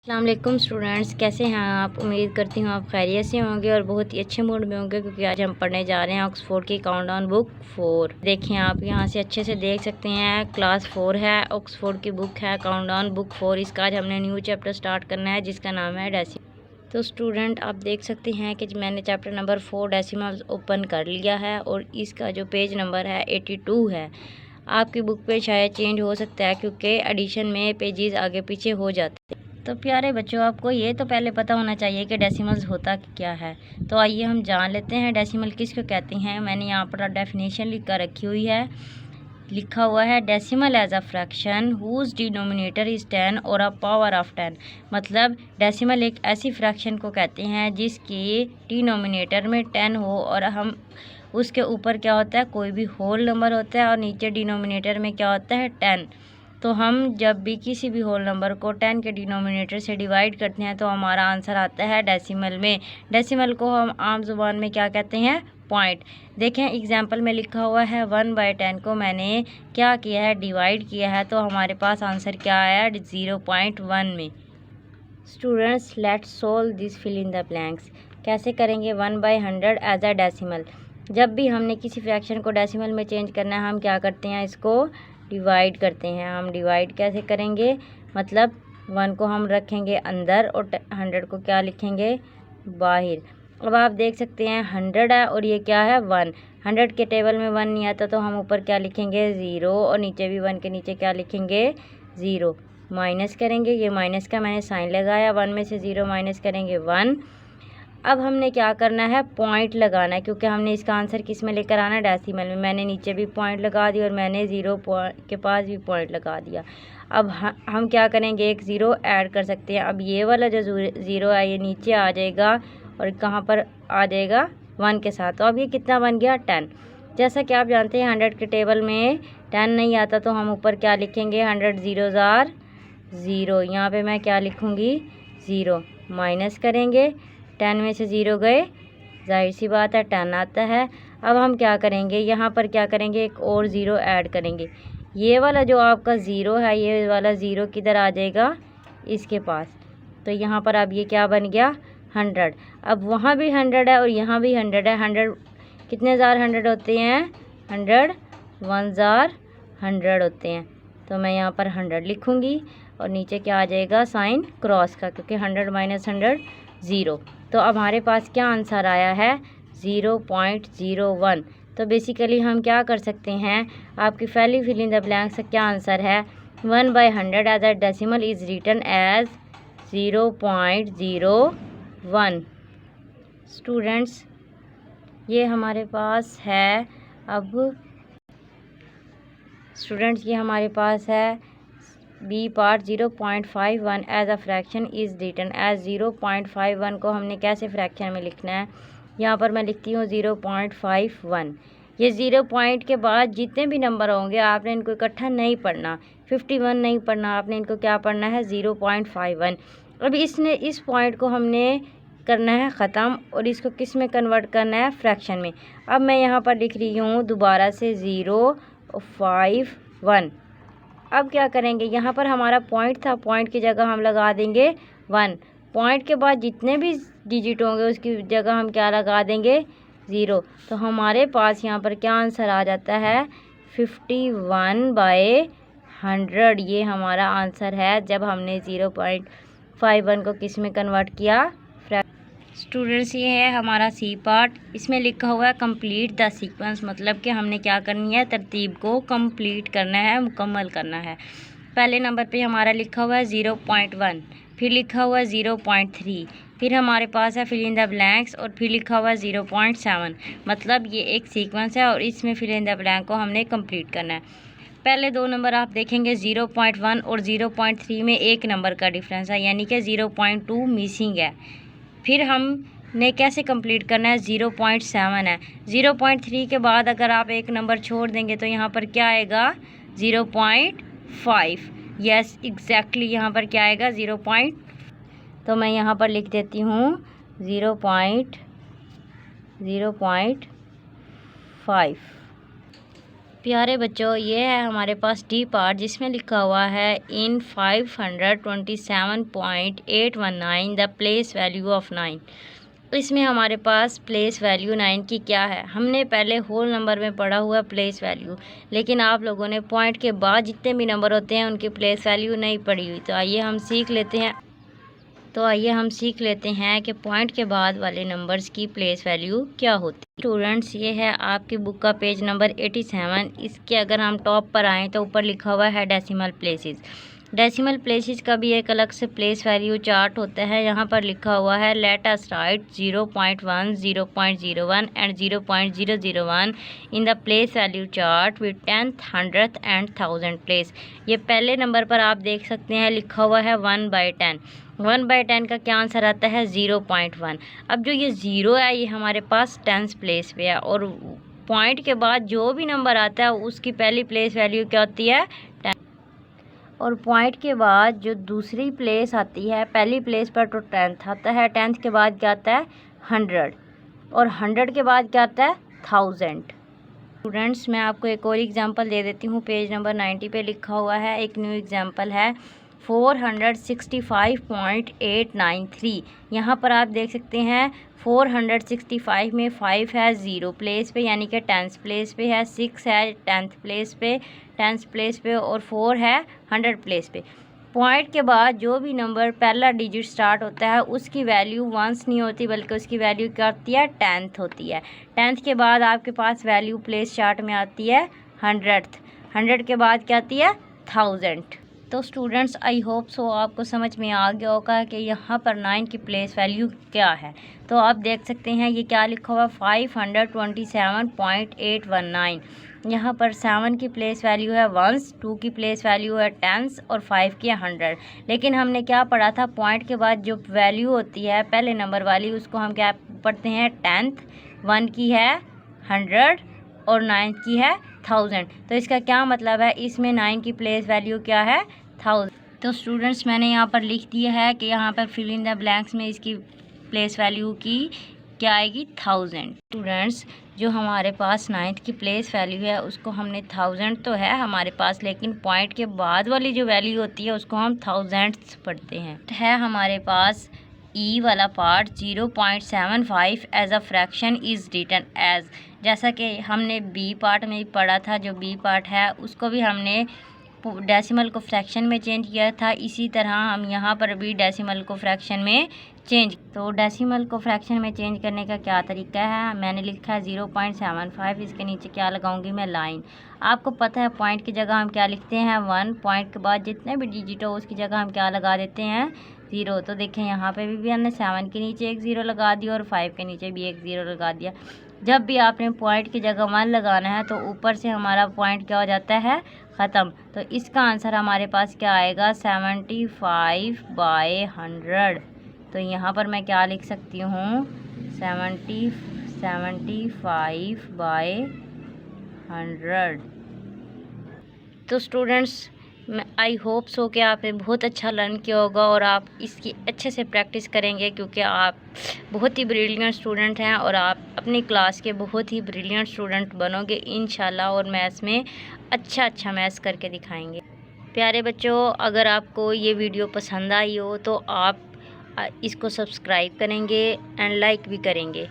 अस्सलाम वालेकुम स्टूडेंट्स, कैसे हैं आप। उम्मीद करती हूँ आप खैरियत से होंगे और बहुत ही अच्छे मूड में होंगे, क्योंकि आज हम पढ़ने जा रहे हैं ऑक्सफोर्ड की काउंटडाउन बुक 4। देखें, आप यहाँ से अच्छे से देख सकते हैं, क्लास 4 है, ऑक्सफोर्ड की बुक है काउंटडाउन बुक 4। इसका आज हमने न्यू चैप्टर स्टार्ट करना है जिसका नाम है डेसिमल। तो स्टूडेंट आप देख सकते हैं कि मैंने चैप्टर नंबर 4 डेसिमल्स ओपन कर लिया है और इसका जो पेज नंबर है 82 है। आपकी बुक पे शायद चेंज हो सकता है क्योंकि एडिशन में पेजेस आगे पीछे हो जाते हैं। तो प्यारे बच्चों, आपको ये तो पहले पता होना चाहिए कि डेसिमल्स होता क्या है। तो आइए हम जान लेते हैं डेसिमल किसको कहते हैं। मैंने यहाँ पर डेफिनेशन लिख कर रखी हुई है। लिखा हुआ है decimal as a fraction whose denominator is 10 और अ पावर ऑफ 10। मतलब डेसिमल एक ऐसी फ्रैक्शन को कहते हैं जिसकी डिनोमिनेटर में 10 हो और हम उसके ऊपर क्या होता है, कोई भी होल नंबर होता है और नीचे डिनोमिनेटर में क्या होता है, 10। तो हम जब भी किसी भी होल नंबर को 10 के डिनोमिनेटर से डिवाइड करते हैं तो हमारा आंसर आता है डेसिमल में। डेसिमल को हम आम जुबान में क्या कहते हैं, पॉइंट। देखें एग्जाम्पल में लिखा हुआ है 1/10 को मैंने क्या किया है, डिवाइड किया है, तो हमारे पास आंसर क्या आया, 0.1 में। Students let's solve this, fill in the blanks. कैसे करेंगे 1/100 एज अ डेसिमल। जब भी हमने किसी फ्रैक्शन को डेसिमल में चेंज करना है हम क्या करते हैं, इसको डिवाइड करते हैं। हम डिवाइड कैसे करेंगे, मतलब 1 को हम रखेंगे अंदर और 100 को क्या लिखेंगे, बाहर। अब आप देख सकते हैं 100 है और ये क्या है, 1। 100 के टेबल में 1 नहीं आता तो हम ऊपर क्या लिखेंगे, 0, और नीचे भी 1 के नीचे क्या लिखेंगे, 0। माइनस करेंगे, ये माइनस का मैंने साइन लगाया, 1 में से 0 माइनस करेंगे 1। अब हमने क्या करना है, पॉइंट लगाना है, क्योंकि हमने इसका आंसर किस में लेकर आना है, डेसिमल में। मैंने नीचे भी पॉइंट लगा दिया और मैंने 0 के पास भी पॉइंट लगा दिया। अब हम क्या करेंगे, एक 0 ऐड कर सकते हैं। अब ये वाला जो 0 है ये नीचे आ जाएगा और कहाँ पर आ जाएगा, 1 के साथ। तो अब ये कितना बन गया, 10। जैसा कि आप जानते हैं 100 के टेबल में 10 नहीं आता तो हम ऊपर क्या लिखेंगे, 100 ज़ीरोज़ आर 0। यहाँ पे मैं क्या लिखूँगी, 0। माइनस करेंगे, 10 में से 0 गए, जाहिर सी बात है 10 आता है। अब हम क्या करेंगे, यहाँ पर क्या करेंगे, एक और 0 ऐड करेंगे। ये वाला जो आपका 0 है, ये वाला 0 किधर आ जाएगा, इसके पास। तो यहाँ पर अब ये क्या बन गया, 100। अब वहाँ भी 100 है और यहाँ भी 100 है। 100 कितने ज़ार 100 होते हैं, 100 1 ज़ार 100 होते हैं। तो मैं यहाँ पर 100 लिखूँगी और नीचे क्या आ जाएगा, साइन क्रॉस का, क्योंकि 100 माइनस 100 0। तो अब हमारे पास क्या आंसर आया है, 0.01। तो बेसिकली हम क्या कर सकते हैं, आपकी पहली फिल इन द ब्लैंक्स का क्या आंसर है, 1/100 as a decimal is written as 0.01। Students ये हमारे पास है, अब स्टूडेंट्स ये हमारे पास है B part 0.51 as a fraction is written as 0.51 को हमने कैसे फ्रैक्शन में लिखना है। यहाँ पर मैं लिखती हूँ 0.51। ये 0 पॉइंट के बाद जितने भी नंबर होंगे आपने इनको इकट्ठा नहीं पढ़ना, 51 नहीं पढ़ना, आपने इनको क्या पढ़ना है, 0.51। अब इस पॉइंट को हमने करना है ख़त्म और इसको किस में कन्वर्ट करना है, फ्रैक्शन में। अब मैं यहाँ पर लिख रही हूँ दोबारा से 0.51। अब क्या करेंगे, यहाँ पर हमारा पॉइंट था, पॉइंट की जगह हम लगा देंगे 1। पॉइंट के बाद जितने भी डिजिट होंगे उसकी जगह हम क्या लगा देंगे, 0। तो हमारे पास यहाँ पर क्या आंसर आ जाता है, 51/100। ये हमारा आंसर है जब हमने 0.51 को किस में कन्वर्ट किया, स्टूडेंट्स ये है हमारा सी पार्ट। इसमें लिखा हुआ है कंप्लीट द सीक्वेंस, मतलब कि हमने क्या करनी है, तरतीब को कंप्लीट करना है, मुकम्मल करना है। पहले नंबर पे हमारा लिखा हुआ है 0.1, फिर लिखा हुआ है 0.3, फिर हमारे पास है फिल इन द ब्लैंक्स और फिर लिखा हुआ है 0.7। मतलब ये एक सीक्वेंस है और इसमें फिल इन द ब्लैंक को हमने कंप्लीट करना है। पहले दो नंबर आप देखेंगे 0.1 और 0.3 में एक नंबर का डिफरेंस है, यानी कि 0.2 मिसिंग है। फिर हमने कैसे कंप्लीट करना है, 0.7 है। 0.3 के बाद अगर आप एक नंबर छोड़ देंगे तो यहाँ पर क्या आएगा, 0.5। यस एग्जैक्टली यहाँ पर क्या आएगा, 0. तो मैं यहाँ पर लिख देती हूँ 0.05। प्यारे बच्चों, ये है हमारे पास डी पार्ट जिसमें लिखा हुआ है इन 527.819 द प्लेस वैल्यू ऑफ 9। इसमें हमारे पास प्लेस वैल्यू 9 की क्या है। हमने पहले होल नंबर में पढ़ा हुआ प्लेस वैल्यू, लेकिन आप लोगों ने पॉइंट के बाद जितने भी नंबर होते हैं उनकी प्लेस वैल्यू नहीं पढ़ी हुई। तो आइए हम सीख लेते हैं कि पॉइंट के बाद वाले नंबर्स की प्लेस वैल्यू क्या होती है। स्टूडेंट्स, ये है आपकी बुक का पेज नंबर 87। इसके अगर हम टॉप पर आएँ तो ऊपर लिखा हुआ है डेसिमल प्लेसेस। डेसिमल प्लेसेस का भी एक अलग से प्लेस वैल्यू चार्ट होता है। यहाँ पर लिखा हुआ है let us right 0.1, 0.01 and 0.001 in the place value chart with 10th, 100th and 1000 place. ये पहले नंबर पर आप देख सकते हैं लिखा हुआ है 1/10। 1/10 का क्या आंसर आता है 0.1। अब जो ये 0 है ये हमारे पास 10th प्लेस पे है, और पॉइंट के बाद जो भी नंबर आता है उसकी पहली प्लेस वैल्यू क्या होती है 10। और पॉइंट के बाद जो दूसरी प्लेस आती है, पहली प्लेस पर तो 10th आता है, 10th के बाद क्या आता है 100, और 100 के बाद क्या आता है 1000। स्टूडेंट्स, मैं आपको एक और एग्जांपल दे देती हूँ। पेज नंबर 90 पे लिखा हुआ है, एक न्यू एग्जांपल है 465.893। यहाँ पर आप देख सकते हैं 465 में 5 है 0 प्लेस पे, यानी कि 10th प्लेस पे है, 6 है 10th प्लेस पे, और 4 है 100 प्लेस पे। पॉइंट के बाद जो भी नंबर पहला डिजिट स्टार्ट होता है उसकी वैल्यू 1 नहीं होती, बल्कि उसकी वैल्यू क्या होती है 10th होती है। 10th के बाद आपके पास वैल्यू प्लेस चार्ट में आती है 100th। 100 के बाद क्या आती है 1000। तो स्टूडेंट्स, आई होप सो आपको समझ में आ गया होगा कि यहाँ पर 9 की प्लेस वैल्यू क्या है। तो आप देख सकते हैं ये क्या लिखा हुआ 527.819। यहाँ पर 7 की प्लेस वैल्यू है 1s, 2 की प्लेस वैल्यू है 10s और 5 की 100। लेकिन हमने क्या पढ़ा था, पॉइंट के बाद जो वैल्यू होती है पहले नंबर वाली उसको हम क्या पढ़ते हैं 10th, 1 की है 100 और 9 की है 1000। तो इसका क्या मतलब है, इसमें 9 की प्लेस वैल्यू क्या है 1000। तो स्टूडेंट्स, मैंने यहाँ पर लिख दिया है कि यहाँ पर फिल इन द ब्लैंक्स में इसकी प्लेस वैल्यू की क्या आएगी 1000। स्टूडेंट्स, जो हमारे पास 9th की प्लेस वैल्यू है उसको हमने 1000 तो है हमारे पास, लेकिन पॉइंट के बाद वाली जो वैल्यू होती है उसको हम थाउजेंड्स पढ़ते हैं। है हमारे पास ई वाला part 0.75 as a fraction is written as, जैसा कि हमने बी पार्ट में पढ़ा था। जो बी पार्ट है उसको भी हमने डेसिमल को फ्रैक्शन में चेंज किया था, इसी तरह हम यहाँ पर भी डेसिमल को फ्रैक्शन में चेंज। तो डेसिमल को फ्रैक्शन में चेंज करने का क्या तरीका है, मैंने लिखा है 0.75, इसके नीचे क्या लगाऊंगी मैं लाइन। आपको पता है पॉइंट की जगह हम क्या लिखते हैं 1, पॉइंट के बाद जितने भी डिजिट हो उसकी जगह हम क्या लगा देते हैं 0। तो देखें यहाँ पे भी हमने 7 के नीचे एक 0 लगा दिया और 5 के नीचे भी एक 0 लगा दिया। जब भी आपने पॉइंट की जगह 1 लगाना है तो ऊपर से हमारा पॉइंट क्या हो जाता है ख़त्म। तो इसका आंसर हमारे पास क्या आएगा 75/100। तो यहाँ पर मैं क्या लिख सकती हूँ 75/100। तो स्टूडेंट्स, आई होप सो कि आपने बहुत अच्छा लर्न किया होगा और आप इसकी अच्छे से प्रैक्टिस करेंगे, क्योंकि आप बहुत ही ब्रिलियंट स्टूडेंट हैं और आप अपनी क्लास के बहुत ही ब्रिलियंट स्टूडेंट बनोगे इंशाल्लाह, और मैथ्स में अच्छा मैथ्स करके दिखाएंगे। प्यारे बच्चों, अगर आपको ये वीडियो पसंद आई हो तो आप इसको सब्सक्राइब करेंगे एंड लाइक भी करेंगे।